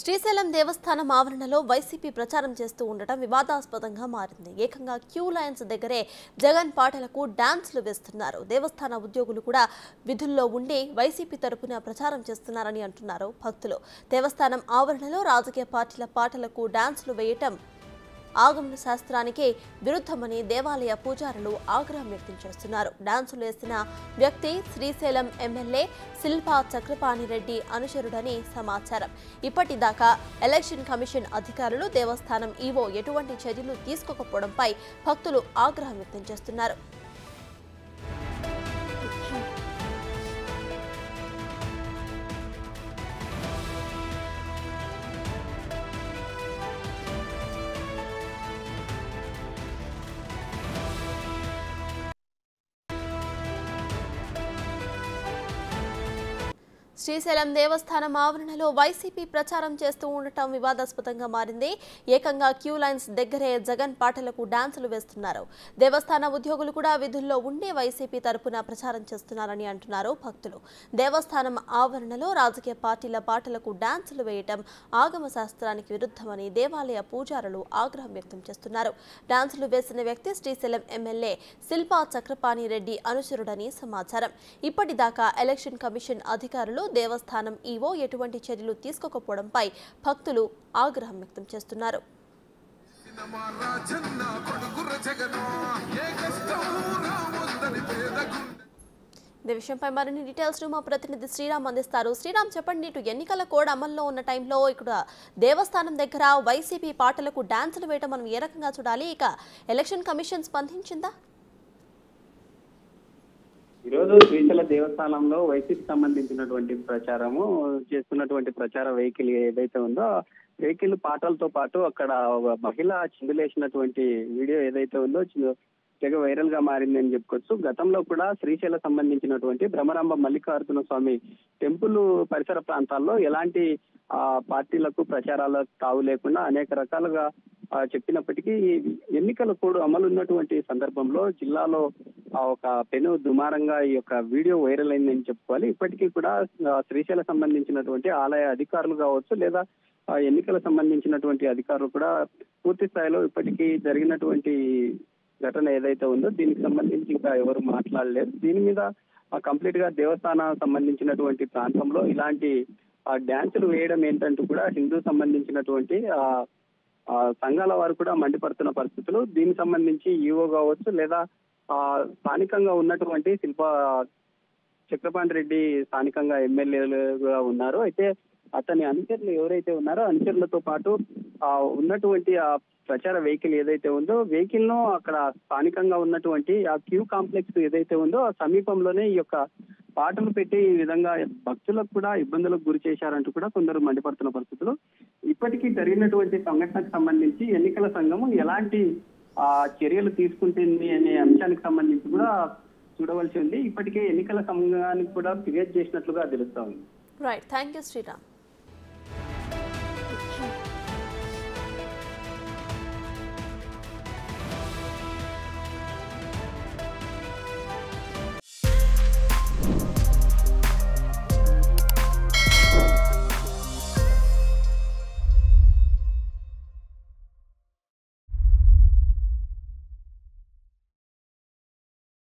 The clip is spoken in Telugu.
శ్రీశైలం దేవస్థానం ఆవరణలో వైసీపీ ప్రచారం చేస్తూ ఉండటం వివాదాస్పదంగా మారింది. ఏకంగా క్యూ లైన్స్ దగ్గరే జగన్ పాటలకు డాన్స్లు వేస్తున్నారు. దేవస్థాన ఉద్యోగులు కూడా విధుల్లో ఉండి వైసీపీ తరపున ప్రచారం చేస్తున్నారని అంటున్నారు భక్తులు. దేవస్థానం ఆవరణలో రాజకీయ పార్టీల పాటలకు డాన్స్లు వేయటం ఆగమ శాస్త్రానికి విరుద్ధమని దేవాలయ పూజారులు ఆగ్రహం వ్యక్తం చేస్తున్నారు. డాన్సులు వేసిన వ్యక్తి శ్రీశైలం ఎమ్మెల్యే శిల్పా చక్రపాణిరెడ్డి అనుచరుడని సమాచారం. ఇప్పటిదాకా ఎలక్షన్ కమిషన్ అధికారులు దేవస్థానం ఈవో ఎటువంటి చర్యలు తీసుకోకపోవడంపై భక్తులు ఆగ్రహం వ్యక్తం చేస్తున్నారు. శ్రీశైలం దేవస్థానం ఆవరణలో వైసీపీ ప్రచారం చేస్తూ ఉండటం వివాదాస్పదంగా మారింది. ఏకంగా క్యూ లైన్స్ దగ్గరే జగన్ పాటలకు డాన్సులు వేస్తున్నారు. దేవస్థాన ఉద్యోగులు కూడా విధుల్లో ఉండి వైసీపీ తరపున ప్రచారం చేస్తున్నారని అంటున్నారు భక్తులు. దేవస్థానం ఆవరణలో రాజకీయ పార్టీల పాటలకు డాన్సులు వేయటం ఆగమ శాస్త్రానికి విరుద్ధమని దేవాలయ పూజారులు ఆగ్రహం వ్యక్తం చేస్తున్నారు. డాన్సులు వేసిన వ్యక్తి శ్రీశైలం ఎమ్మెల్యే శిల్పా చక్రపాణిరెడ్డి అనుచరుడని సమాచారం. ఇప్పటిదాకా ఎలక్షన్ కమిషన్ అధికారులు దేవస్థానం ఈవో ఎటువంటి చర్యలు తీసుకోకపోవడంపై భక్తులు ఆగ్రహం వ్యక్తం చేస్తున్నారు. ఈ విషయంపై మరిన్ని డీటెయిల్స్ మా ప్రతినిధి శ్రీరామ్ అందిస్తారు. శ్రీరామ్, చెప్పండి, ఇటు ఎన్నికల కోడ్ అమల్లో ఉన్న టైంలో ఇక్కడ దేవస్థానం దగ్గర వైసీపీ పాటలకు డాన్సులు వేయడం మనం ఏ రకంగా చూడాలి? ఇక ఎలక్షన్ కమిషన్ స్పందించిందా? ఈరోజు శ్రీశైల దేవస్థానంలో వైసీపీ సంబంధించినటువంటి ప్రచారము చేస్తున్నటువంటి ప్రచార వెహికల్ ఏదైతే ఉందో వెహికల్ పాటలతో పాటు అక్కడ మహిళ చిందులేసినటువంటి వీడియో ఏదైతే ఉందో తెగ వైరల్ గా మారింది అని చెప్పుకోవచ్చు. గతంలో కూడా శ్రీశైల సంబంధించినటువంటి భ్రమరాంబ మల్లికార్జున స్వామి టెంపుల్ పరిసర ప్రాంతాల్లో ఎలాంటి పార్టీలకు ప్రచారాలకు తావు లేకుండా అనేక రకాలుగా చెప్పినప్పటికీ ఎన్నికల కోడ్ అమలు ఉన్నటువంటి సందర్భంలో జిల్లాలో ఒక పెను దుమారంగా ఈ యొక్క వీడియో వైరల్ అయిందని చెప్పుకోవాలి. ఇప్పటికీ కూడా శ్రీశైల సంబంధించినటువంటి ఆలయ అధికారులు కావచ్చు లేదా ఎన్నికల సంబంధించినటువంటి అధికారులు కూడా పూర్తి స్థాయిలో ఇప్పటికీ జరిగినటువంటి ఘటన ఏదైతే ఉందో దీనికి సంబంధించి ఇంకా ఎవరు మాట్లాడలేదు. దీని మీద కంప్లీట్ గా దేవస్థానం సంబంధించినటువంటి ప్రాంతంలో ఇలాంటి డ్యాన్సులు వేయడం ఏంటంటూ కూడా హిందూ సంబంధించినటువంటి సంఘాల వారు కూడా మండిపడుతున్న పరిస్థితులు. దీనికి సంబంధించి ఈవో కావచ్చు లేదా స్థానికంగా ఉన్నటువంటి శిల్పా చక్రపాణిరెడ్డి స్థానికంగా ఎమ్మెల్యేలుగా ఉన్నారు. అయితే అతని అనుచరులు ఎవరైతే ఉన్నారో అనుచరులతో పాటు ఉన్నటువంటి ఆ ప్రచార వెహికల్ ఏదైతే ఉందో వెహికల్ ను అక్కడ స్థానికంగా ఉన్నటువంటి ఆ క్యూ కాంప్లెక్స్ ఏదైతే ఉందో ఆ సమీపంలోనే ఈ యొక్క పాటలు పెట్టి ఈ విధంగా భక్తులకు కూడా ఇబ్బందులకు గురి చేశారంటూ కూడా కొందరు మండిపడుతున్న పరిస్థితులు. ఇప్పటికీ జరిగినటువంటి సంఘటనకు సంబంధించి ఎన్నికల సంఘం ఎలాంటి చర్యలు తీసుకుంటుంది అనే అంశానికి సంబంధించి కూడా చూడవలసి ఉంది. ఇప్పటికే ఎన్నికల సంఘానికి కూడా ఫిర్యాదు చేసినట్లుగా తెలుస్తా ఉంది. Right, thank you Sriram.